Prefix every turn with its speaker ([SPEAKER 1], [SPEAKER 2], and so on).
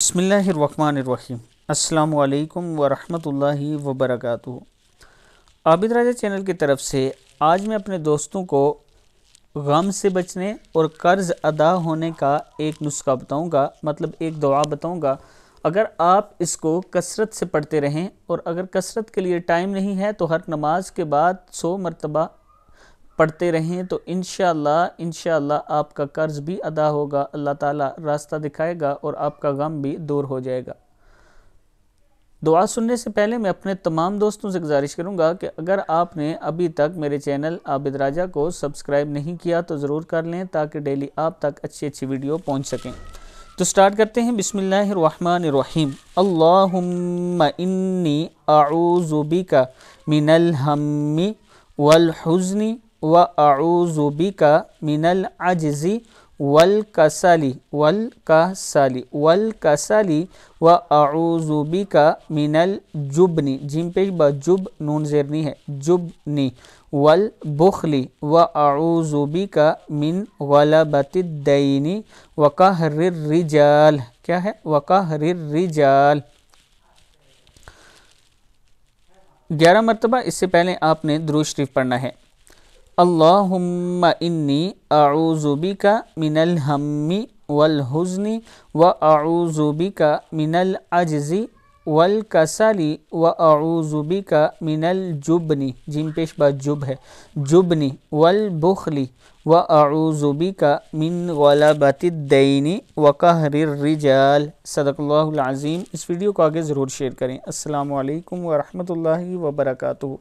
[SPEAKER 1] بسم اللہ الرحمن الرحیم۔ السلام علیکم ورحمۃ اللہ وبرکاتہ۔ عابد راجہ چینل کی طرف سے آج میں اپنے دوستوں کو غم سے بچنے اور قرض ادا ہونے کا ایک نسخہ بتاؤں گا، مطلب ایک دعا بتاؤں گا۔ اگر آپ اس کو کثرت سے پڑھتے رہیں اور اگر کثرت کے لیے ٹائم نہیں ہے تو ہر نماز کے بعد 100 مرتبہ پڑھتے رہیں تو انشاءاللہ آپ کا قرض بھی ادا ہوگا، اللہ تعالیٰ راستہ دکھائے گا اور آپ کا غم بھی دور ہو جائے گا۔ دعا سننے سے پہلے میں اپنے تمام دوستوں سے گزارش کروں گا کہ اگر آپ نے ابھی تک میرے چینل عابد راجہ کو سبسکرائب نہیں کیا تو ضرور کر لیں تاکہ ڈیلی آپ تک اچھی ویڈیو پہنچ سکیں۔ تو سٹارٹ کرتے ہیں۔ بسم اللہ الرحمن الرحیم۔ اللہم انی اعوذ بک من الہم والحزن وَأَعُوذُ بِكَ مِنَ الْعَجْزِ وَالْكَسَلِ وَأَعُوذُ بِكَ مِنَ الْجُبْنِ جیم پیش با جب نون زیرنی ہے جبنی والبخل وَأَعُوذُ بِكَ مِنْ غَلَبَةِ الدَّيْنِ وَقَهْرِ الرِّجَالِ کیا ہے؟ وَقَهْرِ الرِّجَالِ 11 مرتبہ۔ اس سے پہلے آپ نے درود شریف پڑھنا ہے۔ اللہم انی اعوذ بک من الہم والحزن واعوذ بک من العجز والکسل واعوذ بک من الجبن جیم پیش با جب ہے جبن والبخل واعوذ بک من غلبۃ الدین وقہر الرجال۔ صدق اللہ العظیم۔ اس ویڈیو کو آگے ضرور شیئر کریں۔ السلام علیکم ورحمۃ اللہ وبرکاتہ۔